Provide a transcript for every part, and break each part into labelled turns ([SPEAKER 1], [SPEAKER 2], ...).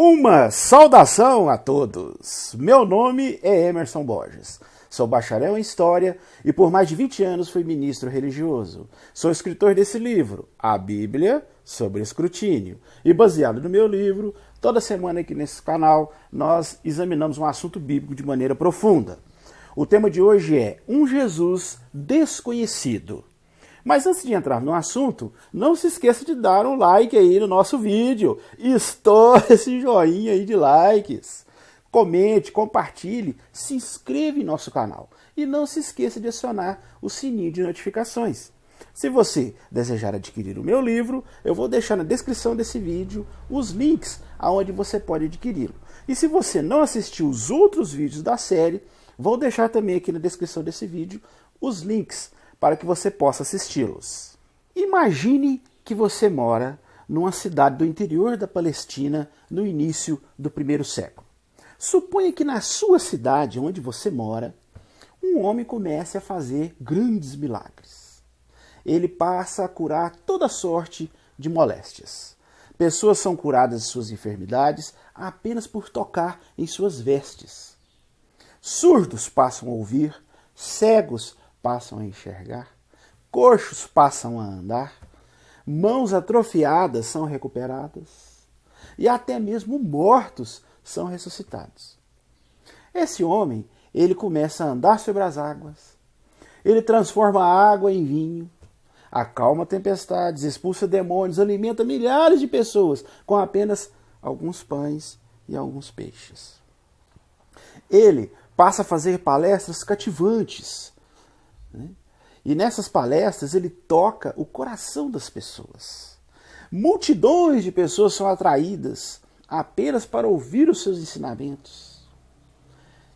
[SPEAKER 1] Uma saudação a todos! Meu nome é Emerson Borges. Sou bacharel em História e por mais de 20 anos fui ministro religioso. Sou escritor desse livro, A Bíblia sobre Escrutínio. E baseado no meu livro, toda semana aqui nesse canal nós examinamos um assunto bíblico de maneira profunda. O tema de hoje é um Jesus desconhecido. Mas antes de entrar no assunto, não se esqueça de dar um like aí no nosso vídeo. Estoure esse joinha aí de likes. Comente, compartilhe, se inscreva em nosso canal. E não se esqueça de acionar o sininho de notificações. Se você desejar adquirir o meu livro, eu vou deixar na descrição desse vídeo os links aonde você pode adquiri-lo. E se você não assistiu os outros vídeos da série, vou deixar também aqui na descrição desse vídeo os links para que você possa assisti-los. Imagine que você mora numa cidade do interior da Palestina no início do primeiro século. Suponha que na sua cidade, onde você mora, um homem comece a fazer grandes milagres. Ele passa a curar toda sorte de moléstias. Pessoas são curadas de suas enfermidades apenas por tocar em suas vestes. Surdos passam a ouvir, cegos passam a enxergar, coxos passam a andar, mãos atrofiadas são recuperadas e até mesmo mortos são ressuscitados. Esse homem, ele começa a andar sobre as águas, ele transforma a água em vinho, acalma tempestades, expulsa demônios, alimenta milhares de pessoas com apenas alguns pães e alguns peixes. Ele passa a fazer palestras cativantes, e nessas palestras ele toca o coração das pessoas. Multidões de pessoas são atraídas apenas para ouvir os seus ensinamentos,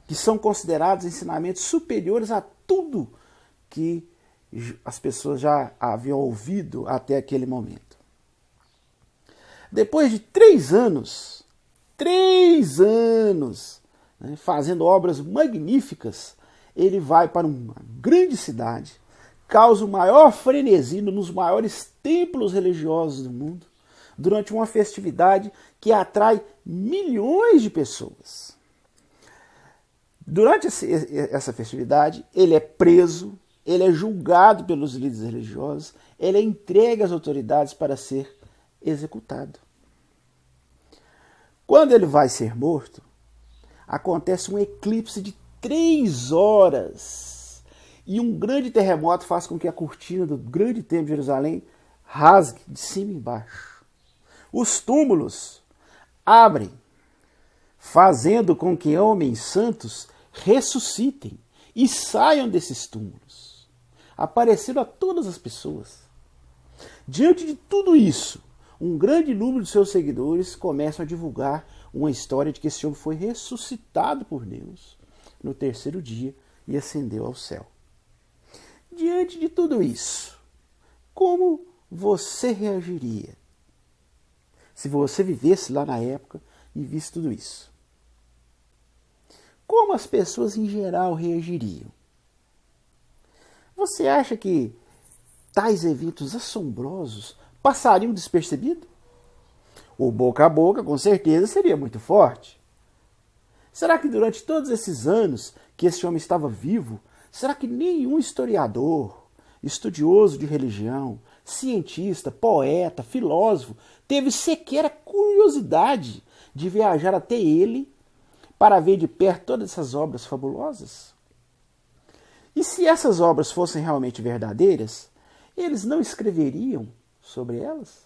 [SPEAKER 1] que são considerados ensinamentos superiores a tudo que as pessoas já haviam ouvido até aquele momento. Depois de 3 anos, fazendo obras magníficas, ele vai para uma grande cidade, causa o maior frenesi nos maiores templos religiosos do mundo, durante uma festividade que atrai milhões de pessoas. Durante essa festividade, ele é preso, ele é julgado pelos líderes religiosos, ele é entregue às autoridades para ser executado. Quando ele vai ser morto, acontece um eclipse de 3 horas. E um grande terremoto faz com que a cortina do grande templo de Jerusalém rasgue de cima e embaixo. Os túmulos abrem, fazendo com que homens santos ressuscitem e saiam desses túmulos, aparecendo a todas as pessoas. Diante de tudo isso, um grande número de seus seguidores começam a divulgar uma história de que esse homem foi ressuscitado por Deus no 3º dia e ascendeu ao céu. Diante de tudo isso, como você reagiria se você vivesse lá na época e visse tudo isso? Como as pessoas em geral reagiriam? Você acha que tais eventos assombrosos passariam despercebidos? O boca a boca, com certeza, seria muito forte. Será que durante todos esses anos que esse homem estava vivo, será que nenhum historiador, estudioso de religião, cientista, poeta, filósofo, teve sequer a curiosidade de viajar até ele para ver de perto todas essas obras fabulosas? E se essas obras fossem realmente verdadeiras, eles não escreveriam sobre elas?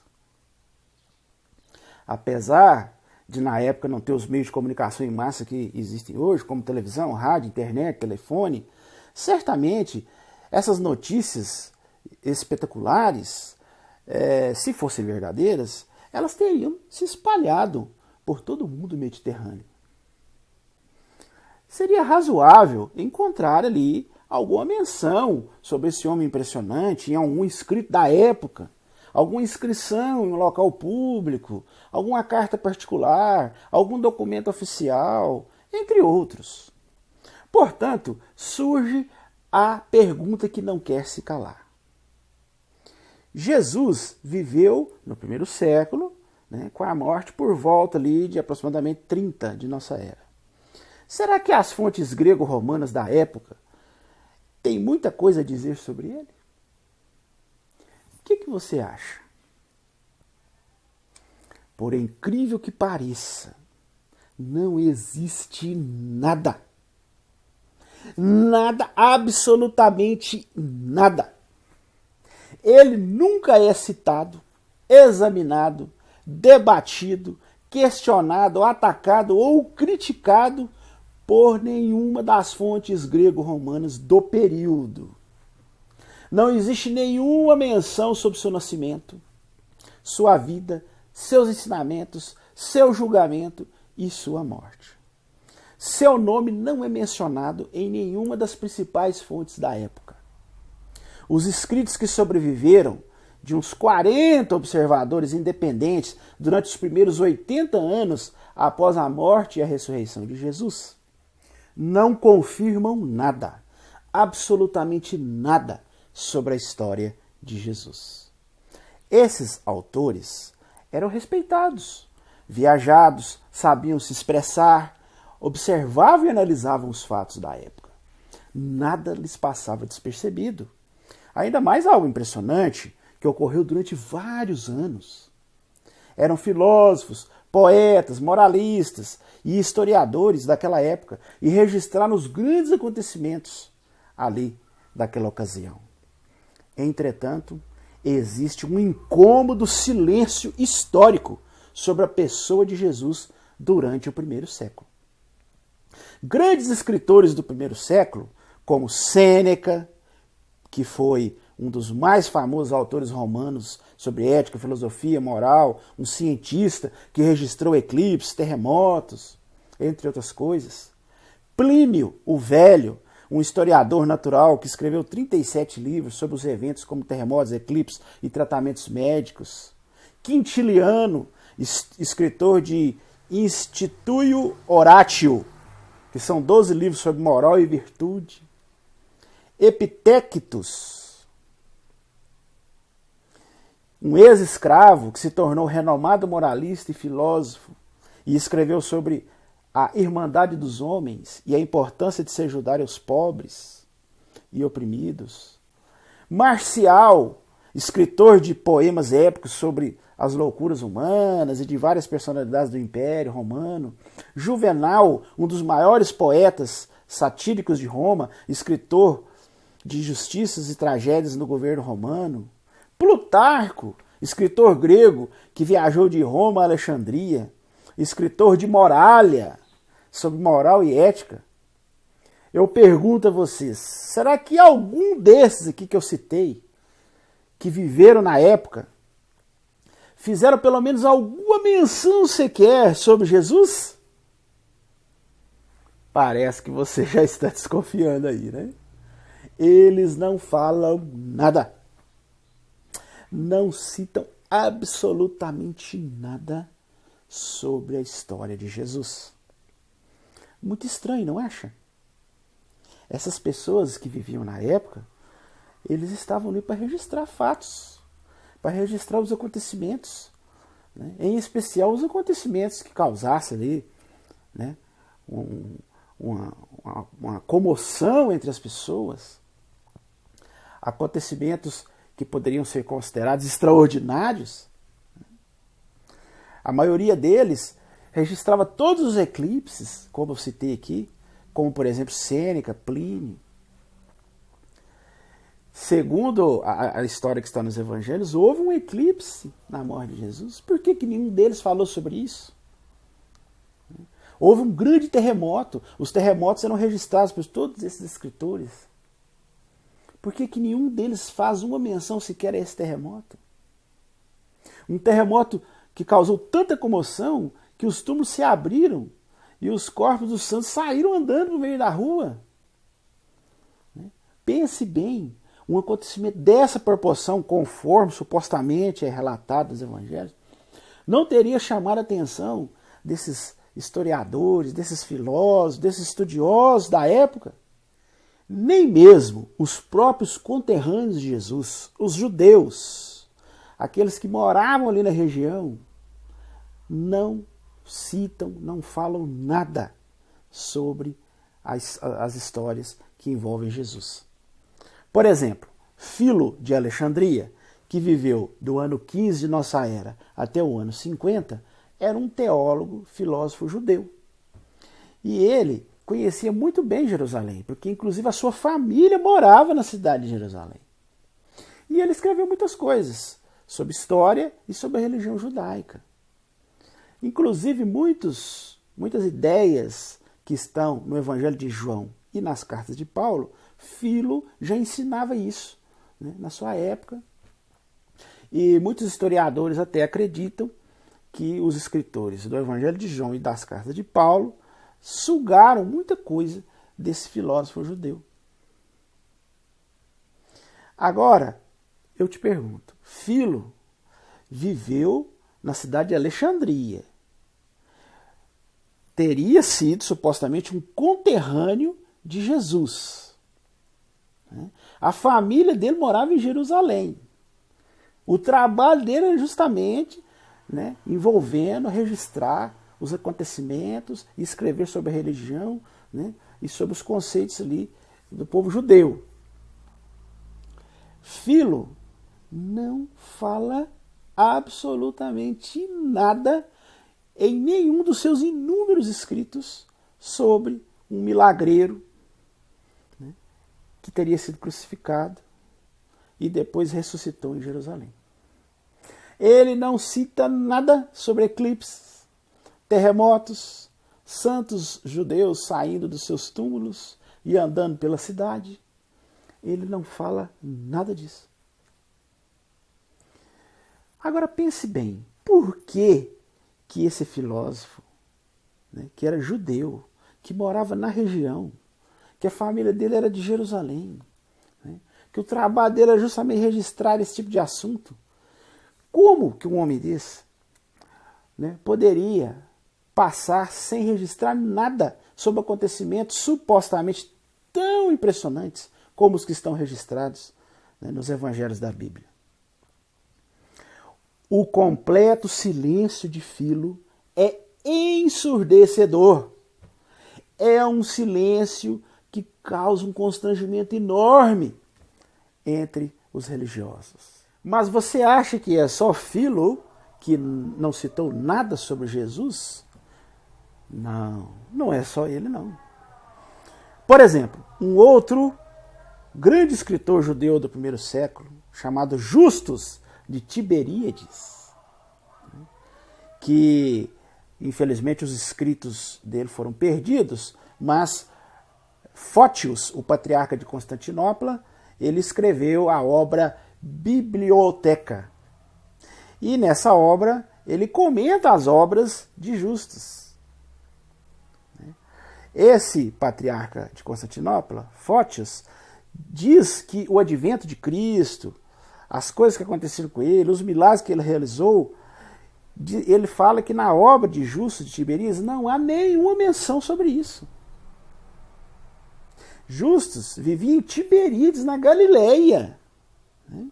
[SPEAKER 1] Apesar de na época não ter os meios de comunicação em massa que existem hoje, como televisão, rádio, internet, telefone, certamente essas notícias espetaculares, se fossem verdadeiras, elas teriam se espalhado por todo o mundo mediterrâneo. Seria razoável encontrar ali alguma menção sobre esse homem impressionante em algum escrito da época, alguma inscrição em um local público, alguma carta particular, algum documento oficial, entre outros. Portanto, surge a pergunta que não quer se calar. Jesus viveu no 1º século, né, com a morte por volta ali de aproximadamente 30 de nossa era. Será que as fontes grego-romanas da época têm muita coisa a dizer sobre ele? O que você acha? Por incrível que pareça, não existe nada. Nada, absolutamente nada. Ele nunca é citado, examinado, debatido, questionado, atacado ou criticado por nenhuma das fontes grego-romanas do período. Não existe nenhuma menção sobre seu nascimento, sua vida, seus ensinamentos, seu julgamento e sua morte. Seu nome não é mencionado em nenhuma das principais fontes da época. Os escritos que sobreviveram de uns 40 observadores independentes durante os primeiros 80 anos após a morte e a ressurreição de Jesus não confirmam nada, absolutamente nada, sobre a história de Jesus. Esses autores eram respeitados, viajados, sabiam se expressar, observavam e analisavam os fatos da época. Nada lhes passava despercebido. Ainda mais algo impressionante que ocorreu durante vários anos. Eram filósofos, poetas, moralistas e historiadores daquela época e registraram os grandes acontecimentos ali daquela ocasião. Entretanto, existe um incômodo silêncio histórico sobre a pessoa de Jesus durante o primeiro século. Grandes escritores do primeiro século, como Sêneca, que foi um dos mais famosos autores romanos sobre ética, filosofia, moral, um cientista que registrou eclipses, terremotos, entre outras coisas. Plínio, o Velho, um historiador natural que escreveu 37 livros sobre os eventos como terremotos, eclipses e tratamentos médicos. Quintiliano, escritor de Institutio Oratio, que são 12 livros sobre moral e virtude. Epictetus, um ex-escravo que se tornou renomado moralista e filósofo e escreveu sobre a irmandade dos homens e a importância de se ajudar os pobres e oprimidos. Marcial, escritor de poemas épicos sobre as loucuras humanas e de várias personalidades do Império Romano. Juvenal, um dos maiores poetas satíricos de Roma, escritor de justiças e tragédias no governo romano. Plutarco, escritor grego que viajou de Roma a Alexandria, escritor de Morália, sobre moral e ética. Eu pergunto a vocês, será que algum desses aqui que eu citei, que viveram na época, fizeram pelo menos alguma menção sequer sobre Jesus? Parece que você já está desconfiando aí, né? Eles não falam nada. Não citam absolutamente nada sobre a história de Jesus. Muito estranho, não acha? Essas pessoas que viviam na época, eles estavam ali para registrar fatos, para registrar os acontecimentos, né? Em especial os acontecimentos que causassem ali, né, uma comoção entre as pessoas, acontecimentos que poderiam ser considerados extraordinários. A maioria deles registrava todos os eclipses, como eu citei aqui, como por exemplo Sêneca, Plínio. Segundo a história que está nos evangelhos, houve um eclipse na morte de Jesus. Por que nenhum deles falou sobre isso? Houve um grande terremoto. Os terremotos eram registrados por todos esses escritores. Por que nenhum deles faz uma menção sequer a esse terremoto? Um terremoto que causou tanta comoção que os túmulos se abriram e os corpos dos santos saíram andando no meio da rua. Pense bem, um acontecimento dessa proporção, conforme supostamente é relatado nos evangelhos, não teria chamado a atenção desses historiadores, desses filósofos, desses estudiosos da época. Nem mesmo os próprios conterrâneos de Jesus, os judeus, aqueles que moravam ali na região, não citam, não falam nada sobre as histórias que envolvem Jesus. Por exemplo, Filo de Alexandria, que viveu do ano 15 de nossa era até o ano 50, era um teólogo, filósofo judeu. E ele conhecia muito bem Jerusalém, porque inclusive a sua família morava na cidade de Jerusalém. E ele escreveu muitas coisas sobre história e sobre a religião judaica. Inclusive muitas ideias que estão no Evangelho de João e nas cartas de Paulo, Filo já ensinava isso, né, na sua época. E muitos historiadores até acreditam que os escritores do Evangelho de João e das cartas de Paulo sugaram muita coisa desse filósofo judeu. Agora, eu te pergunto, Filo viveu na cidade de Alexandria. Teria sido supostamente um conterrâneo de Jesus. A família dele morava em Jerusalém. O trabalho dele era justamente, né, envolvendo registrar os acontecimentos, escrever sobre a religião, né, e sobre os conceitos ali do povo judeu. Filo não fala absolutamente nada em nenhum dos seus inúmeros escritos sobre um milagreiro, né, que teria sido crucificado e depois ressuscitou em Jerusalém. Ele não cita nada sobre eclipses, terremotos, santos judeus saindo dos seus túmulos e andando pela cidade. Ele não fala nada disso. Agora pense bem, por que esse filósofo, né, que era judeu, que morava na região, que a família dele era de Jerusalém, né, que o trabalho dele era justamente registrar esse tipo de assunto, como que um homem desse, né, poderia passar sem registrar nada sobre acontecimentos supostamente tão impressionantes como os que estão registrados, né, nos evangelhos da Bíblia? O completo silêncio de Filo é ensurdecedor. É um silêncio que causa um constrangimento enorme entre os religiosos. Mas você acha que é só Filo que não citou nada sobre Jesus? Não, não é só ele não. Por exemplo, um outro grande escritor judeu do primeiro século, chamado Justus de Tiberíades, que infelizmente os escritos dele foram perdidos, mas Fótios, o patriarca de Constantinopla, ele escreveu a obra Biblioteca. E nessa obra ele comenta as obras de Justus. Esse patriarca de Constantinopla, Fótios, diz que o advento de Cristo, as coisas que aconteceram com ele, os milagres que ele realizou, ele fala que na obra de Justus de Tiberíades não há nenhuma menção sobre isso. Justus vivia em Tiberíades, na Galileia, né?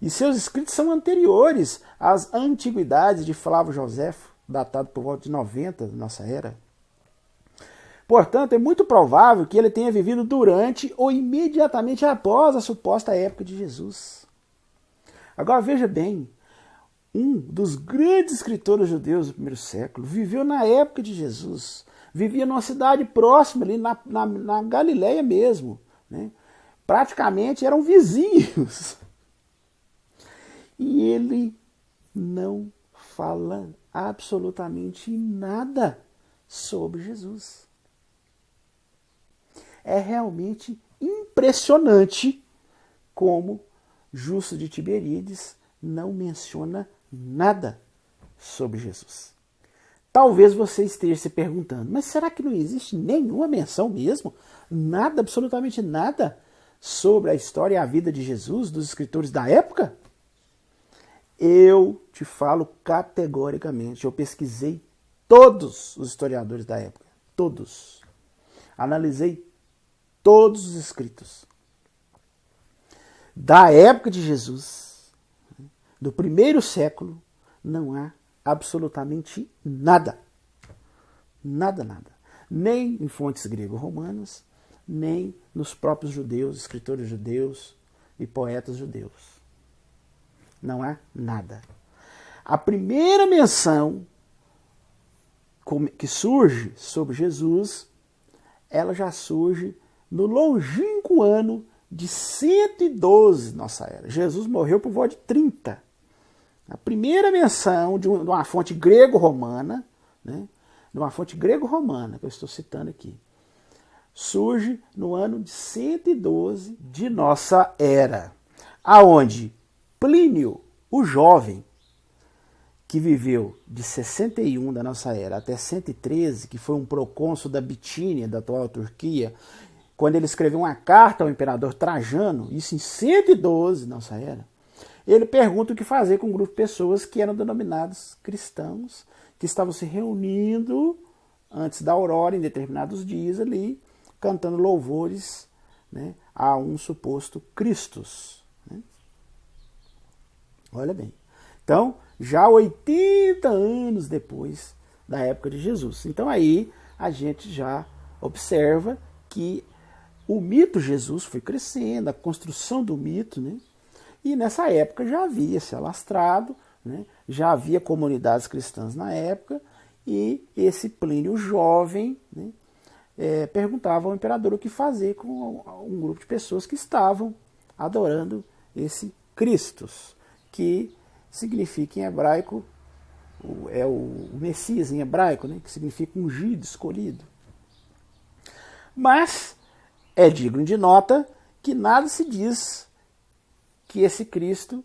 [SPEAKER 1] E seus escritos são anteriores às antiguidades de Flávio Joséfo, datado por volta de 90 da nossa era. Portanto, é muito provável que ele tenha vivido durante ou imediatamente após a suposta época de Jesus. Agora veja bem, um dos grandes escritores judeus do primeiro século viveu na época de Jesus, vivia numa cidade próxima, ali na Galileia mesmo, né? Praticamente eram vizinhos. E ele não fala absolutamente nada sobre Jesus. É realmente impressionante como Justo de Tiberíades não menciona nada sobre Jesus. Talvez você esteja se perguntando, mas será que não existe nenhuma menção mesmo? Nada, absolutamente nada, sobre a história e a vida de Jesus dos escritores da época? Eu te falo categoricamente, eu pesquisei todos os historiadores da época, todos. Analisei todos os escritos. Da época de Jesus, do primeiro século, não há absolutamente nada. Nada, nada. Nem em fontes grego-romanas, nem nos próprios judeus, escritores judeus e poetas judeus. Não há nada. A primeira menção que surge sobre Jesus, ela já surge no longínquo ano de 112 nossa era. Jesus morreu por volta de 30. A primeira menção de uma fonte grego-romana, né, de uma fonte grego-romana, que eu estou citando aqui, surge no ano de 112 de nossa era, aonde Plínio, o jovem, que viveu de 61 da nossa era até 113, que foi um procônsul da Bitínia, da atual Turquia, quando ele escreveu uma carta ao imperador Trajano, isso em 112 da nossa era, ele pergunta o que fazer com um grupo de pessoas que eram denominados cristãos, que estavam se reunindo antes da aurora, em determinados dias ali, cantando louvores, né, a um suposto Christus. Né? Olha bem. Então, já 80 anos depois da época de Jesus. Então aí a gente já observa que o mito Jesus foi crescendo, a construção do mito, né? E nessa época já havia se alastrado, né? Já havia comunidades cristãs na época, e esse Plínio jovem, né, perguntava ao imperador o que fazer com um grupo de pessoas que estavam adorando esse Christus, que significa em hebraico, o Messias em hebraico, né, que significa ungido, escolhido. Mas é digno de nota que nada se diz que esse Cristo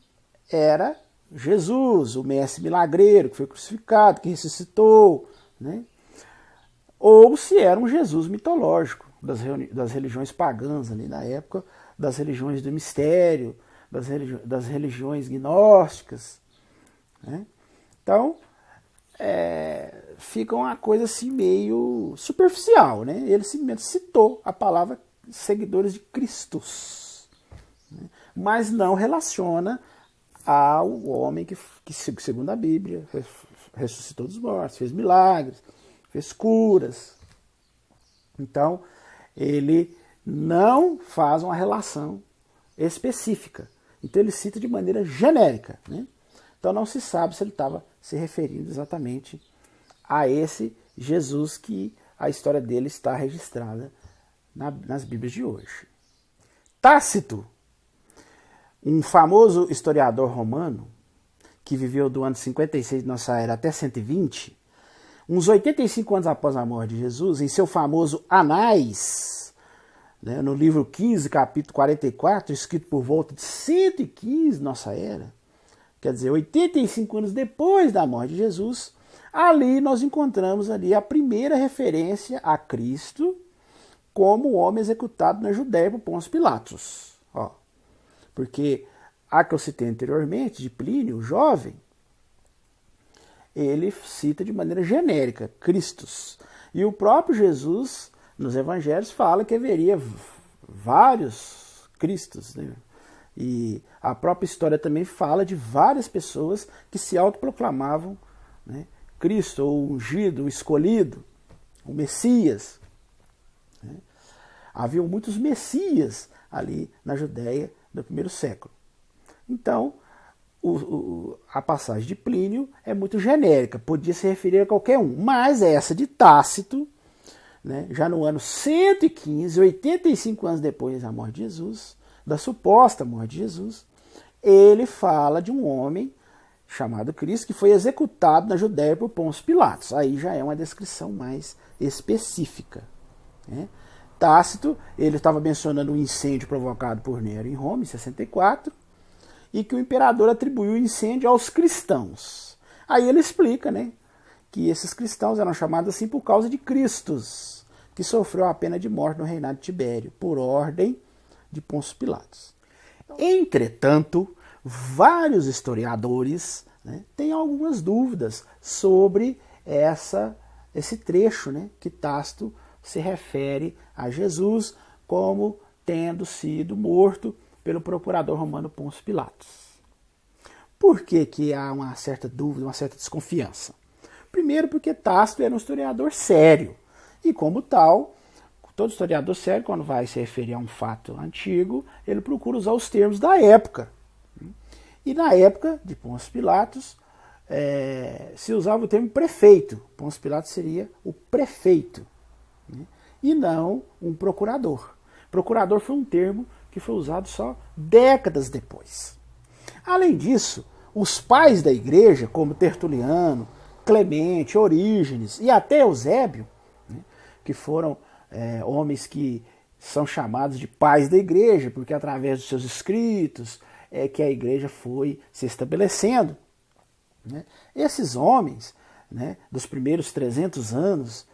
[SPEAKER 1] era Jesus, o mestre milagreiro, que foi crucificado, que ressuscitou, né? Ou se era um Jesus mitológico das religiões pagãs ali na época, das religiões do mistério, das religiões gnósticas. Né? Então, fica uma coisa assim meio superficial. Né? Ele simplesmente citou a palavra seguidores de Christus, né? Mas não relaciona ao homem que, segundo a Bíblia, ressuscitou dos mortos, fez milagres, fez curas. Então, ele não faz uma relação específica. Então, ele cita de maneira genérica. Né? Então, não se sabe se ele estava se referindo exatamente a esse Jesus que a história dele está registrada nas Bíblias de hoje. Tácito, um famoso historiador romano, que viveu do ano 56 de nossa era até 120, uns 85 anos após a morte de Jesus, em seu famoso Anais, né, no livro 15, capítulo 44, escrito por volta de 115 de nossa era, quer dizer, 85 anos depois da morte de Jesus, ali nós encontramos ali a primeira referência a Cristo como homem executado na Judéia por Pôncio Pilatos. Ó, porque a que eu citei anteriormente, de Plínio, o jovem, ele cita de maneira genérica, Christus. E o próprio Jesus, nos evangelhos, fala que haveria vários Cristos. Né? E a própria história também fala de várias pessoas que se autoproclamavam, né, Cristo, ou ungido, o escolhido, o Messias. Né? Haviam muitos Messias ali na Judéia do primeiro século. Então, a passagem de Plínio é muito genérica, podia se referir a qualquer um, mas essa de Tácito, né, já no ano 115, 85 anos depois da morte de Jesus, da suposta morte de Jesus, ele fala de um homem chamado Cristo que foi executado na Judéia por Pôncio Pilatos. Aí já é uma descrição mais específica. Né? Tácito, ele estava mencionando um incêndio provocado por Nero em Roma, em 64, e que o imperador atribuiu o incêndio aos cristãos. Aí ele explica, né, que esses cristãos eram chamados assim por causa de Christus, que sofreu a pena de morte no reinado de Tibério, por ordem de Pôncio Pilatos. Entretanto, vários historiadores, né, têm algumas dúvidas sobre esse trecho, né, que Tácito se refere a Jesus como tendo sido morto pelo procurador romano Pôncio Pilatos. Por que há uma certa dúvida, uma certa desconfiança? Primeiro porque Tácito era um historiador sério, e como tal, todo historiador sério, quando vai se referir a um fato antigo, ele procura usar os termos da época. E na época de Pôncio Pilatos, se usava o termo prefeito. Pôncio Pilatos seria o prefeito, né? E não um procurador. Procurador foi um termo que foi usado só décadas depois. Além disso, os pais da igreja, como Tertuliano, Clemente, Orígenes e até Eusébio, né, que foram homens que são chamados de pais da igreja, porque através dos seus escritos é que a igreja foi se estabelecendo. Né? Esses homens, né, dos primeiros 300 anos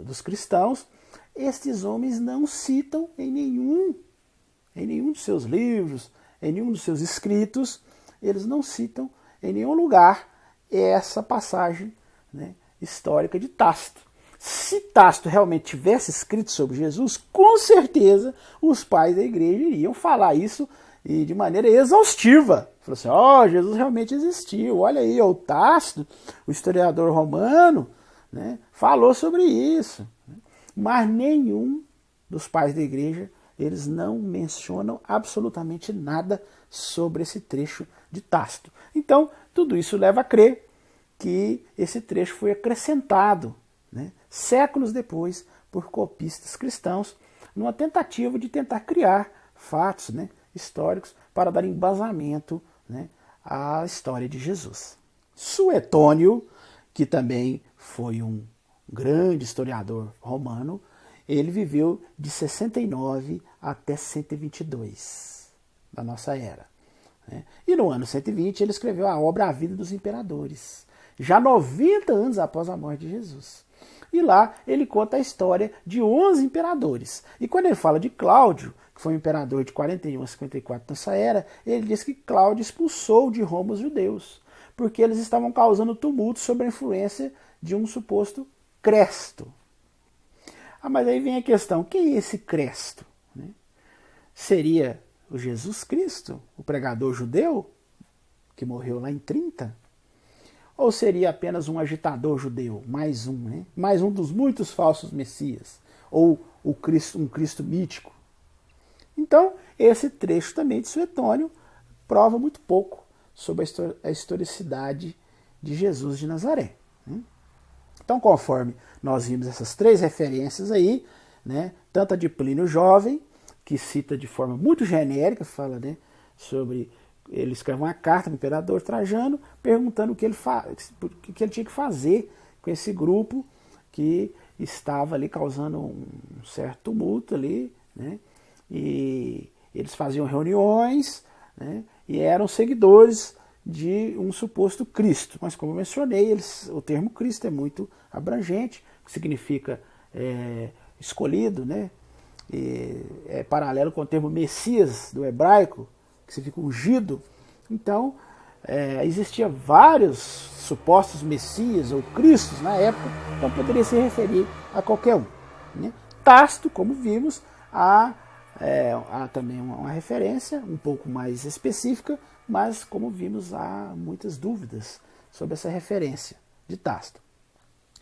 [SPEAKER 1] dos cristãos, estes homens não citam em nenhum dos seus livros, em nenhum dos seus escritos, eles não citam em nenhum lugar essa passagem, né, histórica de Tácito. Se Tácito realmente tivesse escrito sobre Jesus, com certeza os pais da igreja iriam falar isso de maneira exaustiva. Falou assim, Jesus realmente existiu, olha aí, o Tácito, o historiador romano, né, falou sobre isso. Mas nenhum dos pais da igreja, eles não mencionam absolutamente nada sobre esse trecho de Tácito. Então, tudo isso leva a crer que esse trecho foi acrescentado, né, séculos depois, por copistas cristãos, numa tentativa de tentar criar fatos, né, históricos para dar embasamento, né, à história de Jesus. Suetônio, que também foi um grande historiador romano, ele viveu de 69 até 122 da nossa era. Né? E no ano 120 ele escreveu a obra A Vida dos Imperadores, já 90 anos após a morte de Jesus. E lá ele conta a história de 11 imperadores. E quando ele fala de Cláudio, que foi um imperador de 41 a 54 nessa era, ele diz que Cláudio expulsou de Roma os judeus, porque eles estavam causando tumulto sob a influência de um suposto Cresto. Mas aí vem a questão, quem é esse Cresto? Né? Seria o Jesus Cristo, o pregador judeu, que morreu lá em 30? Ou seria apenas um agitador judeu, mais um, né? Mais um dos muitos falsos messias, ou um Cristo mítico? Então, esse trecho também de Suetônio prova muito pouco sobre a historicidade de Jesus de Nazaré. Né? Então, conforme nós vimos essas três referências aí, né, tanto a de Plínio Jovem, que cita de forma muito genérica, fala, né, sobre... Ele escreve uma carta para o imperador Trajano, perguntando o que ele tinha que fazer com esse grupo que estava ali causando um certo tumulto ali, né? E eles faziam reuniões, né? E eram seguidores de um suposto Cristo. Mas como eu mencionei, o termo Cristo é muito abrangente, que significa escolhido, né? E é paralelo com o termo Messias do hebraico, que significa ungido. Então, existia vários supostos Messias ou Cristos na época, então poderia se referir a qualquer um. Né? Tácito, como vimos, há também uma referência um pouco mais específica, mas como vimos, há muitas dúvidas sobre essa referência de Tácito.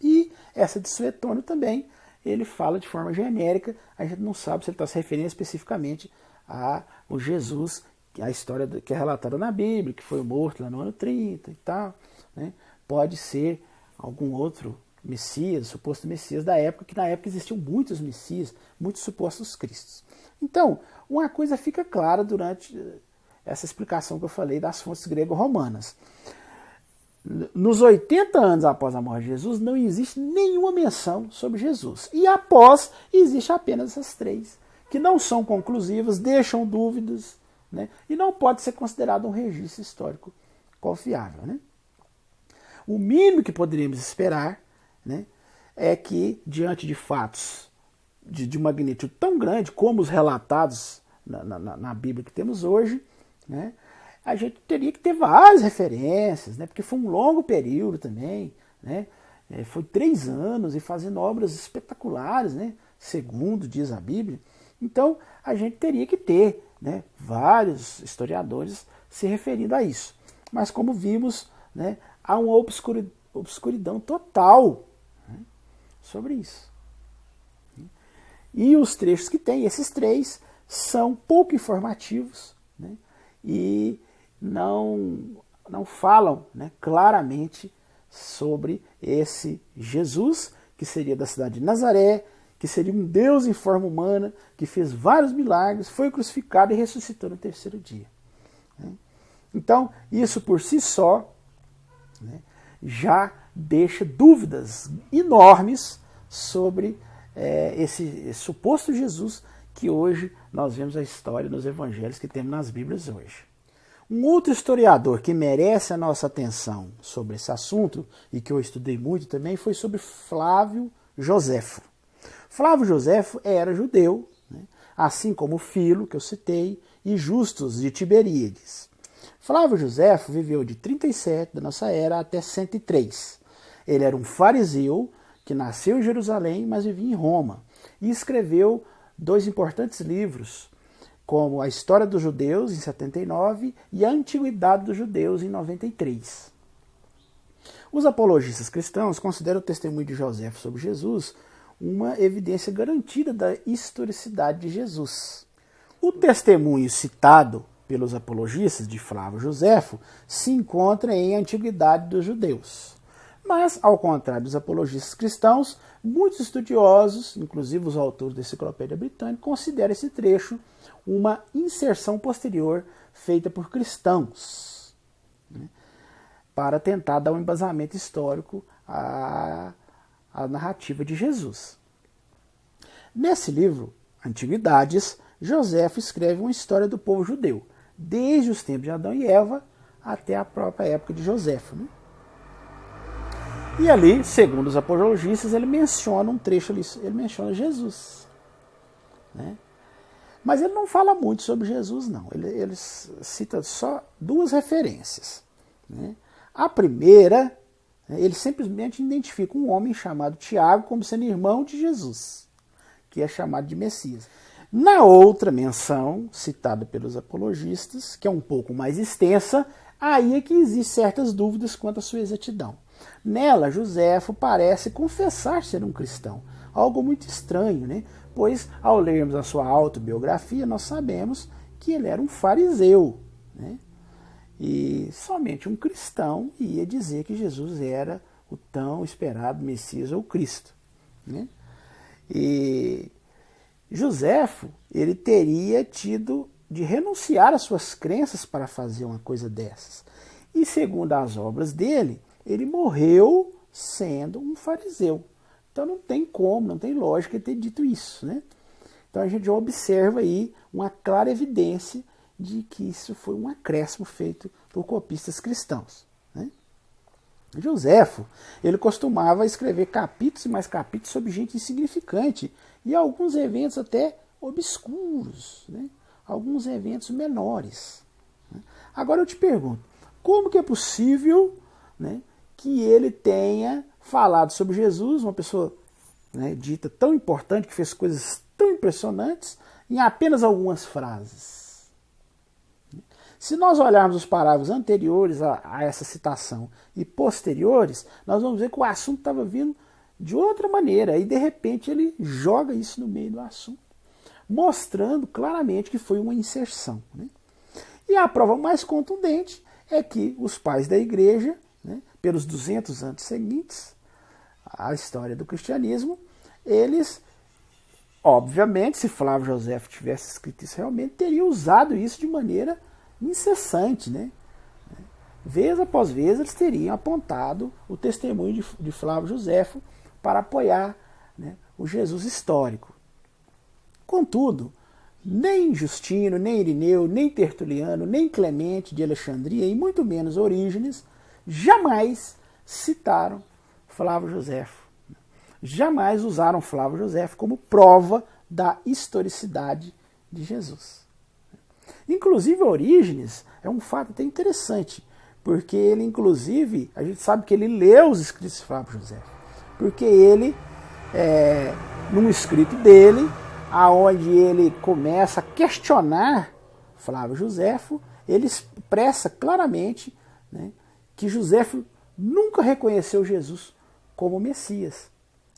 [SPEAKER 1] E essa de Suetônio também, ele fala de forma genérica, a gente não sabe se ele está se referindo especificamente ao Jesus, a história que é relatada na Bíblia, que foi morto lá no ano 30 e tal. Né? Pode ser algum outro Messias, suposto Messias da época, que na época existiam muitos Messias, muitos supostos Cristos. Então, uma coisa fica clara durante essa explicação que eu falei das fontes grego-romanas. Nos 80 anos após a morte de Jesus, não existe nenhuma menção sobre Jesus. E após, existe apenas essas três, que não são conclusivas, deixam dúvidas, né? E não pode ser considerado um registro histórico confiável. Né? O mínimo que poderíamos esperar, né, é que, diante de fatos de magnitude tão grande como os relatados na Bíblia que temos hoje, né, a gente teria que ter várias referências, né, porque foi um longo período também, né, foi 3 anos e fazendo obras espetaculares, né, segundo diz a Bíblia. Então, a gente teria que ter, né, vários historiadores se referindo a isso. Mas como vimos, né, há uma obscuridão total, né, sobre isso. E os trechos que tem, esses três, são pouco informativos, né, e não falam, né, claramente sobre esse Jesus, que seria da cidade de Nazaré, que seria um Deus em forma humana, que fez vários milagres, foi crucificado e ressuscitou no terceiro dia. Então, isso por si só, né, já deixa dúvidas enormes sobre esse suposto Jesus que hoje nós vemos a história nos evangelhos que temos nas Bíblias hoje. Um outro historiador que merece a nossa atenção sobre esse assunto, e que eu estudei muito também, foi sobre Flávio Joséfo. Flávio Joséfo era judeu, né, assim como Filo, que eu citei, e Justus de Tiberíades. Flávio Joséfo viveu de 37 da nossa era até 103. Ele era um fariseu que nasceu em Jerusalém, mas vivia em Roma, e escreveu 2 importantes livros, como a História dos Judeus, em 79, e a Antiguidade dos Judeus, em 93. Os apologistas cristãos consideram o testemunho de Joséfo sobre Jesus uma evidência garantida da historicidade de Jesus. O testemunho citado pelos apologistas de Flávio Joséfo se encontra em Antiguidade dos Judeus. Mas, ao contrário dos apologistas cristãos, muitos estudiosos, inclusive os autores da Enciclopédia Britânica, consideram esse trecho uma inserção posterior feita por cristãos, né, para tentar dar um embasamento histórico à narrativa de Jesus. Nesse livro, Antiguidades, Joséfo escreve uma história do povo judeu, desde os tempos de Adão e Eva até a própria época de Joséfo, né? E ali, segundo os apologistas, ele menciona um trecho ali, ele menciona Jesus, né? Mas ele não fala muito sobre Jesus, não. Ele cita só 2 referências, né? A primeira, ele simplesmente identifica um homem chamado Tiago como sendo irmão de Jesus, que é chamado de Messias. Na outra menção, citada pelos apologistas, que é um pouco mais extensa, aí é que existem certas dúvidas quanto à sua exatidão. Nela, Joséfo parece confessar ser um cristão, algo muito estranho, né? Pois, ao lermos a sua autobiografia, nós sabemos que ele era um fariseu, né? E somente um cristão ia dizer que Jesus era o tão esperado Messias ou Cristo, né? E Joséfo, ele teria tido de renunciar às suas crenças para fazer uma coisa dessas. E segundo as obras dele, ele morreu sendo um fariseu. Então não tem como, não tem lógica ele ter dito isso, né? Então a gente já observa aí uma clara evidência de que isso foi um acréscimo feito por copistas cristãos, né? Joséfo, ele costumava escrever capítulos e mais capítulos sobre gente insignificante e alguns eventos até obscuros, né? Alguns eventos menores, né? Agora eu te pergunto, como que é possível, né, que ele tenha falado sobre Jesus, uma pessoa, né, dita tão importante, que fez coisas tão impressionantes, em apenas algumas frases? Se nós olharmos os parágrafos anteriores a essa citação e posteriores, nós vamos ver que o assunto estava vindo de outra maneira, e de repente ele joga isso no meio do assunto, mostrando claramente que foi uma inserção, né? E a prova mais contundente é que os pais da igreja, né, pelos 200 anos seguintes à história do cristianismo, eles, obviamente, se Flávio Joséfo tivesse escrito isso realmente, teriam usado isso de maneira incessante, né? Vez após vez, eles teriam apontado o testemunho de Flávio Joséfo para apoiar, né, o Jesus histórico. Contudo, nem Justino, nem Irineu, nem Tertuliano, nem Clemente de Alexandria e muito menos Orígenes jamais citaram Flávio Joséfo. Jamais usaram Flávio Joséfo como prova da historicidade de Jesus. Inclusive, Orígenes é um fato até interessante, porque ele, inclusive, a gente sabe que ele leu os escritos de Flávio Joséfo, porque ele, num escrito dele, aonde ele começa a questionar Flávio Joséfo, ele expressa claramente, né, que Joséfo nunca reconheceu Jesus como Messias.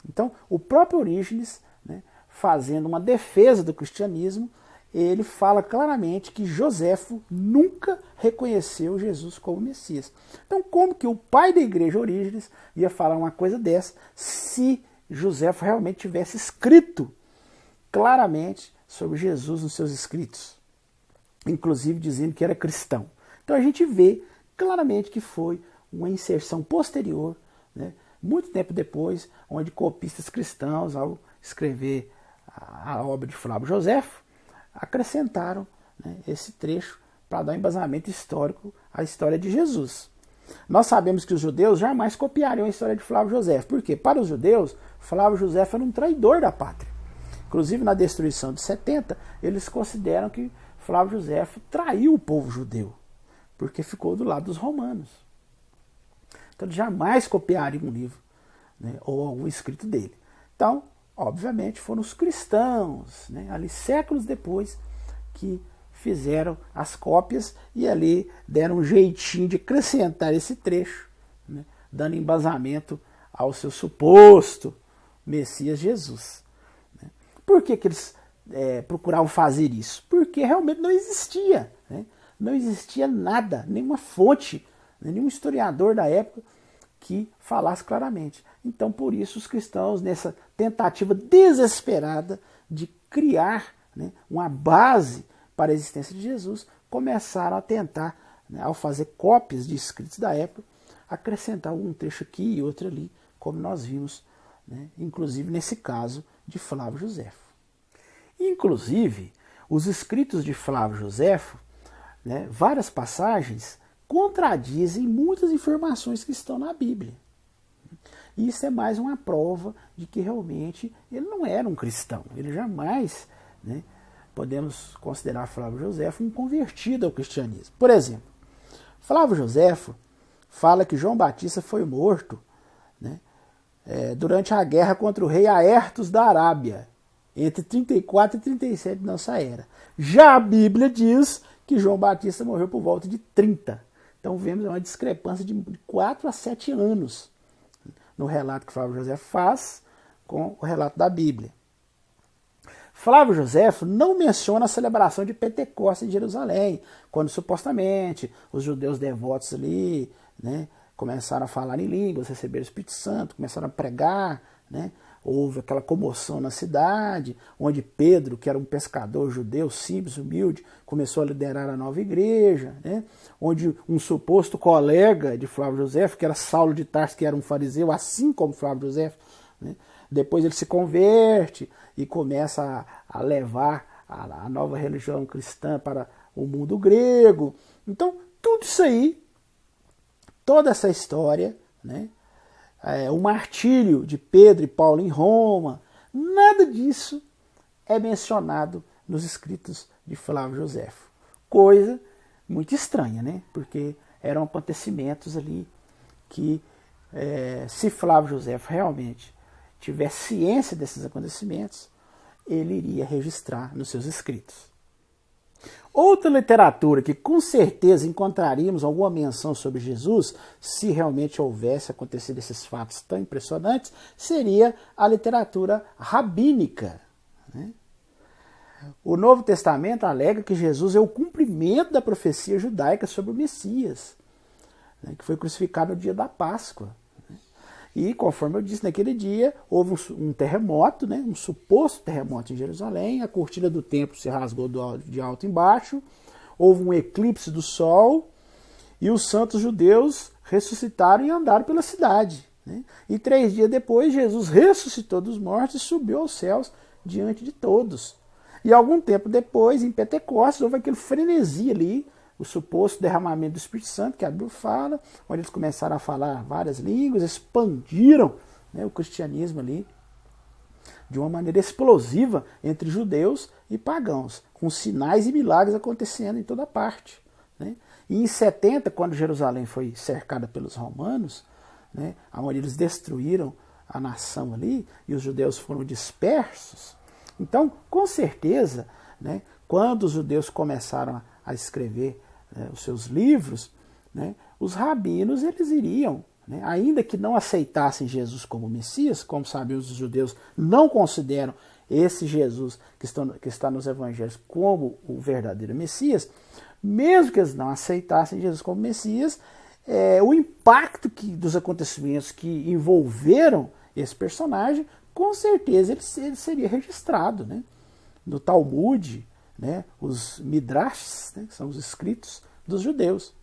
[SPEAKER 1] Então, o próprio Orígenes, né, fazendo uma defesa do cristianismo, ele fala claramente que Joséfo nunca reconheceu Jesus como Messias. Então, como que o pai da igreja Orígenes ia falar uma coisa dessa se Joséfo realmente tivesse escrito claramente sobre Jesus nos seus escritos, inclusive dizendo que era cristão? Então a gente vê claramente que foi uma inserção posterior, né, muito tempo depois, onde copistas cristãos, ao escrever a obra de Flávio Joséfo, acrescentaram, né, esse trecho para dar um embasamento histórico à história de Jesus. Nós sabemos que os judeus jamais copiariam a história de Flávio Joséfo. Por quê? Para os judeus, Flávio Joséfo era um traidor da pátria. Inclusive, na destruição de 70, eles consideram que Flávio Joséfo traiu o povo judeu, porque ficou do lado dos romanos. Então, eles jamais copiariam um livro, né, ou algum escrito dele. Então, obviamente, foram os cristãos, né, ali séculos depois, que fizeram as cópias e ali deram um jeitinho de acrescentar esse trecho, né, dando embasamento ao seu suposto Messias Jesus. Né. Por que eles procuravam fazer isso? Porque realmente não existia, né, não existia nada, nenhuma fonte, nenhum historiador da época que falasse claramente. Então, por isso, os cristãos, nessa tentativa desesperada de criar, né, uma base para a existência de Jesus, começaram a tentar, né, ao fazer cópias de escritos da época, acrescentar um trecho aqui e outro ali, como nós vimos, né, inclusive nesse caso de Flávio Joséfo. Inclusive, os escritos de Flávio Joséfo, né, várias passagens, contradizem muitas informações que estão na Bíblia. E isso é mais uma prova de que realmente ele não era um cristão. Ele jamais, né, podemos considerar Flávio Joséfo um convertido ao cristianismo. Por exemplo, Flávio Joséfo fala que João Batista foi morto, né, durante a guerra contra o rei Aertos da Arábia, entre 34 e 37 da nossa era. Já a Bíblia diz que João Batista morreu por volta de 30. Então vemos uma discrepância de 4 a 7 anos no relato que Flávio Joséfo faz com o relato da Bíblia. Flávio Joséfo não menciona a celebração de Pentecostes em Jerusalém, quando supostamente os judeus devotos ali, né, começaram a falar em línguas, receberam o Espírito Santo, começaram a pregar, né, houve aquela comoção na cidade, onde Pedro, que era um pescador judeu, simples, humilde, começou a liderar a nova igreja, né? Onde um suposto colega de Flávio Joséfo, que era Saulo de Tarso, que era um fariseu, assim como Flávio Joséfo, né? Depois ele se converte e começa a levar a nova religião cristã para o mundo grego. Então, tudo isso aí, toda essa história, né? O martírio de Pedro e Paulo em Roma, nada disso é mencionado nos escritos de Flávio Joséfo. Coisa muito estranha, né? Porque eram acontecimentos ali que, se Flávio Joséfo realmente tivesse ciência desses acontecimentos, ele iria registrar nos seus escritos. Outra literatura que com certeza encontraríamos alguma menção sobre Jesus, se realmente houvesse acontecido esses fatos tão impressionantes, seria a literatura rabínica, né? O Novo Testamento alega que Jesus é o cumprimento da profecia judaica sobre o Messias, né, que foi crucificado no dia da Páscoa. E, conforme eu disse, naquele dia houve um terremoto, né, um suposto terremoto em Jerusalém, a cortina do templo se rasgou de alto embaixo, houve um eclipse do sol e os santos judeus ressuscitaram e andaram pela cidade. Né? E 3 dias depois, Jesus ressuscitou dos mortos e subiu aos céus diante de todos. E algum tempo depois, em Pentecostes, houve aquele frenesi ali, o suposto derramamento do Espírito Santo, que a Bíblia fala, onde eles começaram a falar várias línguas, expandiram, né, o cristianismo ali de uma maneira explosiva entre judeus e pagãos, com sinais e milagres acontecendo em toda parte. Né? E em 70, quando Jerusalém foi cercada pelos romanos, né, onde eles destruíram a nação ali, e os judeus foram dispersos, então, com certeza, né, quando os judeus começaram a escrever os seus livros, né, os rabinos eles iriam, né, ainda que não aceitassem Jesus como Messias, como sabemos os judeus não consideram esse Jesus que está nos evangelhos como o verdadeiro Messias, mesmo que eles não aceitassem Jesus como Messias, o impacto dos acontecimentos que envolveram esse personagem, com certeza ele seria registrado, né, no Talmud, né, os Midrashs, né, que são os escritos dos judeus.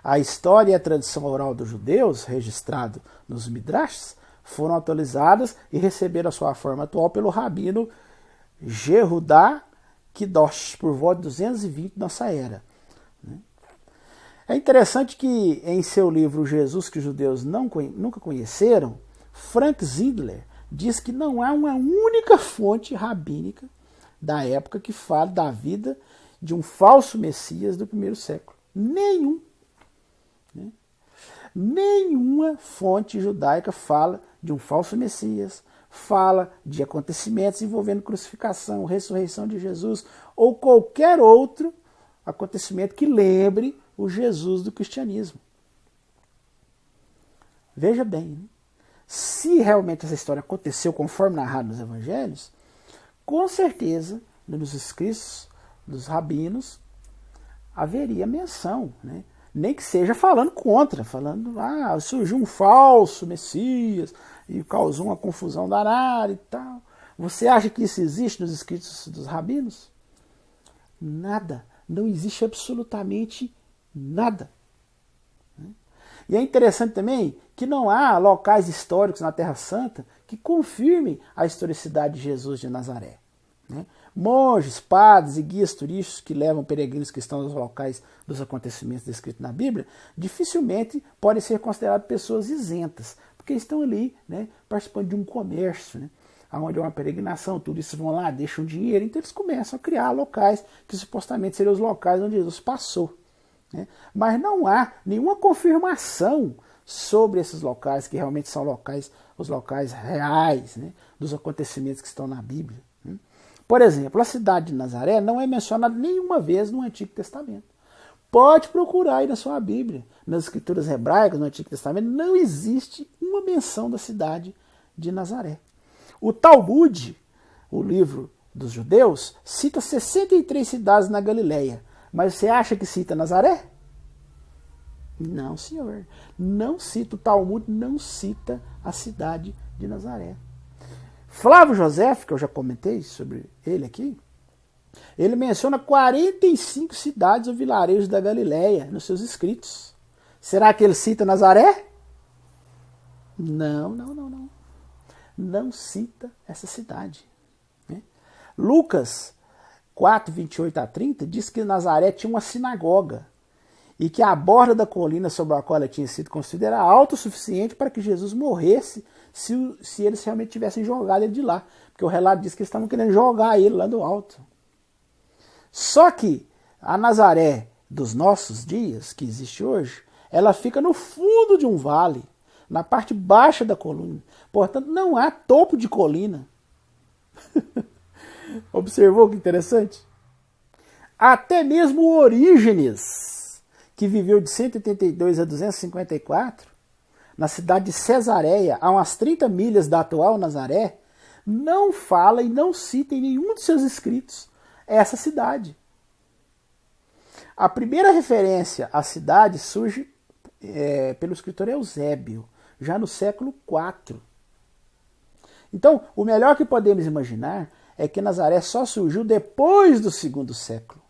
[SPEAKER 1] A história e a tradição oral dos judeus, registrado nos Midrashs, foram atualizadas e receberam a sua forma atual pelo rabino Yehudá Kidosh, por volta de 220 nossa era. É interessante que em seu livro Jesus que os judeus nunca conheceram, Frank Zindler diz que não há uma única fonte rabínica da época que fale da vida de um falso Messias do primeiro século. Nenhum. Né? Nenhuma fonte judaica fala de um falso Messias, fala de acontecimentos envolvendo crucificação, ressurreição de Jesus ou qualquer outro acontecimento que lembre o Jesus do cristianismo. Veja bem, né? Se realmente essa história aconteceu conforme narrado nos evangelhos, com certeza, nos escritos dos rabinos, haveria menção, né? Nem que seja falando contra, falando, surgiu um falso Messias e causou uma confusão danada e tal. Você acha que isso existe nos escritos dos rabinos? Nada. Não existe absolutamente nada. E é interessante também que não há locais históricos na Terra Santa que confirmem a historicidade de Jesus de Nazaré. Né? Monges, padres e guias turísticos que levam peregrinos que estão nos locais dos acontecimentos descritos na Bíblia, dificilmente podem ser considerados pessoas isentas, porque estão ali, né, participando de um comércio, né, onde é uma peregrinação, turistas vão lá, deixam dinheiro, então eles começam a criar locais que supostamente seriam os locais onde Jesus passou. Né? Mas não há nenhuma confirmação sobre esses locais, que realmente são os locais reais, né, dos acontecimentos que estão na Bíblia. Né? Por exemplo, a cidade de Nazaré não é mencionada nenhuma vez no Antigo Testamento. Pode procurar aí na sua Bíblia, nas escrituras hebraicas, no Antigo Testamento, não existe uma menção da cidade de Nazaré. O Talmud, o livro dos judeus, cita 63 cidades na Galileia. Mas você acha que cita Nazaré? Não, senhor. Não cita. O Talmud não cita a cidade de Nazaré. Flávio José, que eu já comentei sobre ele aqui, ele menciona 45 cidades ou vilarejos da Galileia nos seus escritos. Será que ele cita Nazaré? Não. Não cita essa cidade. Né? Lucas 4, 28 a 30 diz que Nazaré tinha uma sinagoga e que a borda da colina sobre a qual ela tinha sido construída era alta o suficiente para que Jesus morresse se eles realmente tivessem jogado ele de lá. Porque o relato diz que eles estavam querendo jogar ele lá do alto. Só que a Nazaré dos nossos dias, que existe hoje, ela fica no fundo de um vale, na parte baixa da colina. Portanto, não há topo de colina. Observou que interessante? Até mesmo Orígenes, que viveu de 182 a 254, na cidade de Cesareia, a umas 30 milhas da atual Nazaré, não fala e não cita em nenhum de seus escritos essa cidade. A primeira referência à cidade surge pelo escritor Eusébio, já no século IV. Então, o melhor que podemos imaginar é que Nazaré só surgiu depois do segundo século.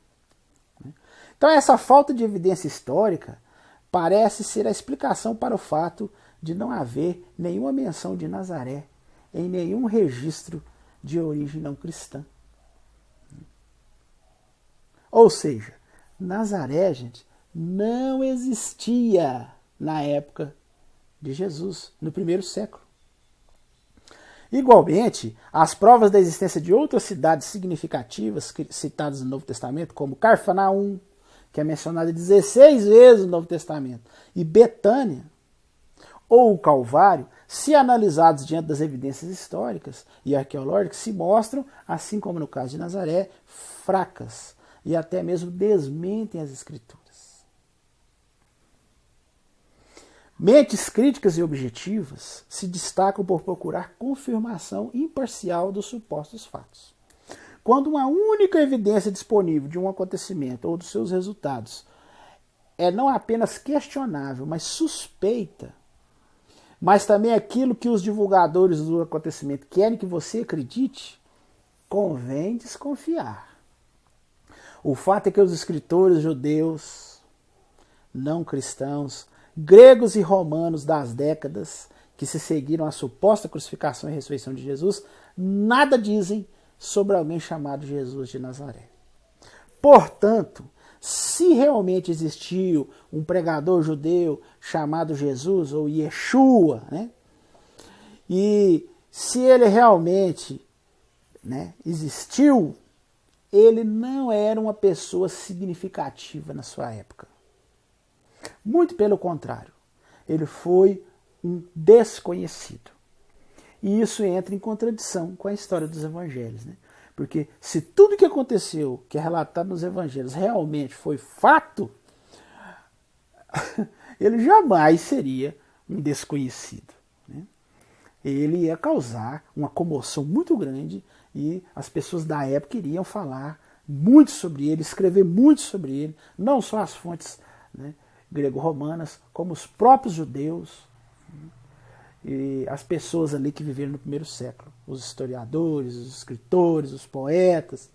[SPEAKER 1] Então, essa falta de evidência histórica parece ser a explicação para o fato de não haver nenhuma menção de Nazaré em nenhum registro de origem não cristã. Ou seja, Nazaré, gente, não existia na época de Jesus, no primeiro século. Igualmente, as provas da existência de outras cidades significativas citadas no Novo Testamento, como Carfanaum, que é mencionada 16 vezes no Novo Testamento, e Betânia, ou o Calvário, se analisados diante das evidências históricas e arqueológicas, se mostram, assim como no caso de Nazaré, fracas e até mesmo desmentem as Escrituras. Mentes críticas e objetivas se destacam por procurar confirmação imparcial dos supostos fatos. Quando uma única evidência disponível de um acontecimento ou dos seus resultados é não apenas questionável, mas suspeita, mas também aquilo que os divulgadores do acontecimento querem que você acredite, convém desconfiar. O fato é que os escritores judeus, não cristãos, gregos e romanos das décadas que se seguiram à suposta crucificação e ressurreição de Jesus, nada dizem sobre alguém chamado Jesus de Nazaré. Portanto, se realmente existiu um pregador judeu chamado Jesus, ou Yeshua, né? E se ele realmente, né, existiu, ele não era uma pessoa significativa na sua época. Muito pelo contrário, ele foi um desconhecido. E isso entra em contradição com a história dos evangelhos, né? Porque se tudo que aconteceu, que é relatado nos evangelhos, realmente foi fato, ele jamais seria um desconhecido, né? Ele ia causar uma comoção muito grande e as pessoas da época iriam falar muito sobre ele, escrever muito sobre ele, não só as fontes, né, grego-romanas, como os próprios judeus, né, e as pessoas ali que viveram no primeiro século, os historiadores, os escritores, os poetas,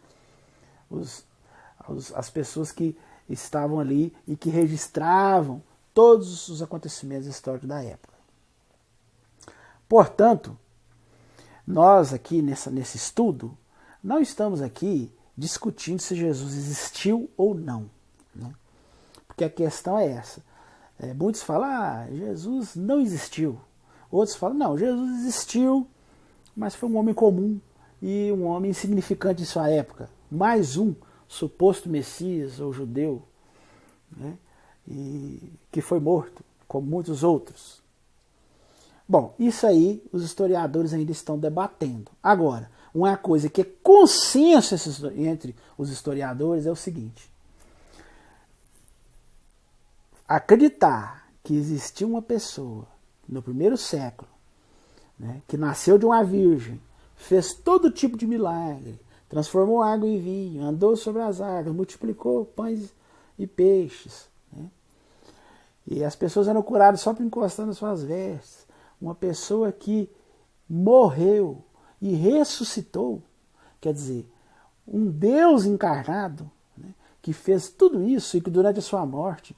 [SPEAKER 1] as pessoas que estavam ali e que registravam todos os acontecimentos históricos da época. Portanto, nós aqui nesse estudo, não estamos aqui discutindo se Jesus existiu ou não, né? Porque a questão é essa. Muitos falam, Jesus não existiu. Outros falam, não, Jesus existiu, mas foi um homem comum e um homem insignificante em sua época. Mais um suposto Messias ou judeu, né, e que foi morto, como muitos outros. Bom, isso aí os historiadores ainda estão debatendo. Agora, uma coisa que é consenso entre os historiadores é o seguinte: acreditar que existiu uma pessoa no primeiro século, né, que nasceu de uma virgem, fez todo tipo de milagre, transformou água em vinho, andou sobre as águas, multiplicou pães e peixes, né, e as pessoas eram curadas só por encostar nas suas vestes. Uma pessoa que morreu e ressuscitou, quer dizer, um Deus encarnado, né, que fez tudo isso e que durante a sua morte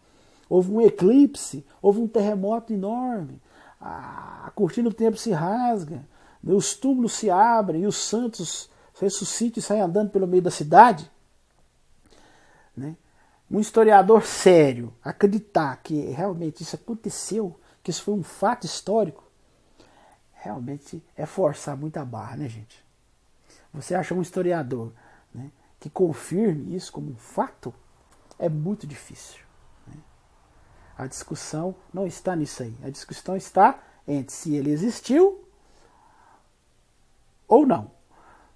[SPEAKER 1] houve um eclipse, houve um terremoto enorme, a cortina do templo se rasga, os túmulos se abrem e os santos ressuscitam e saem andando pelo meio da cidade, né? Um historiador sério acreditar que realmente isso aconteceu, que isso foi um fato histórico, realmente é forçar muito a barra, né, gente? Você acha um historiador, né, que confirme isso como um fato? É muito difícil. A discussão não está nisso aí. A discussão está entre se ele existiu ou não.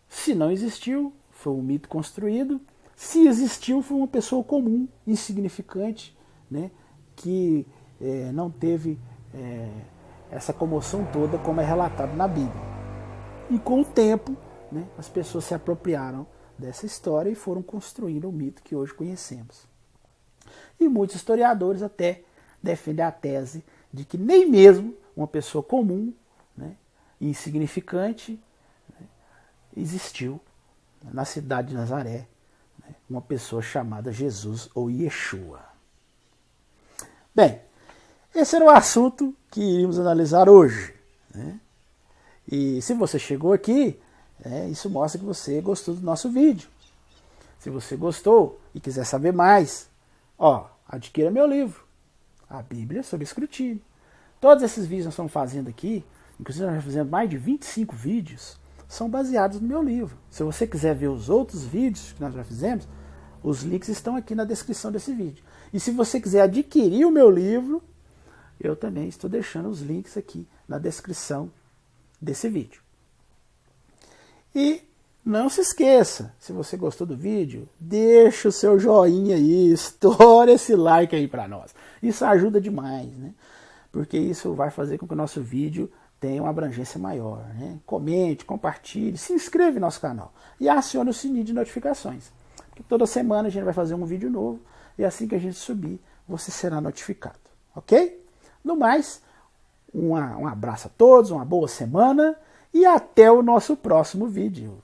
[SPEAKER 1] Se não existiu, foi um mito construído. Se existiu, foi uma pessoa comum, insignificante, né, que não teve essa comoção toda como é relatado na Bíblia. E com o tempo, né, as pessoas se apropriaram dessa história e foram construindo o mito que hoje conhecemos. E muitos historiadores até defendem a tese de que nem mesmo uma pessoa comum, né, insignificante, né, existiu na cidade de Nazaré, né, uma pessoa chamada Jesus ou Yeshua. Bem, esse era o assunto que iríamos analisar hoje, né? E se você chegou aqui, isso mostra que você gostou do nosso vídeo. Se você gostou e quiser saber mais, adquira meu livro, A Bíblia sob Escrutínio. Todos esses vídeos que nós estamos fazendo aqui, inclusive nós já fizemos mais de 25 vídeos, são baseados no meu livro. Se você quiser ver os outros vídeos que nós já fizemos, os links estão aqui na descrição desse vídeo. E se você quiser adquirir o meu livro, eu também estou deixando os links aqui na descrição desse vídeo. E não se esqueça, se você gostou do vídeo, deixa o seu joinha aí, estoura esse like aí para nós. Isso ajuda demais, né? porque isso vai fazer com que o nosso vídeo tenha uma abrangência maior. Né? Comente, compartilhe, se inscreva no nosso canal e acione o sininho de notificações. Porque toda semana a gente vai fazer um vídeo novo e assim que a gente subir, você será notificado. Ok? No mais, um abraço a todos, uma boa semana e até o nosso próximo vídeo.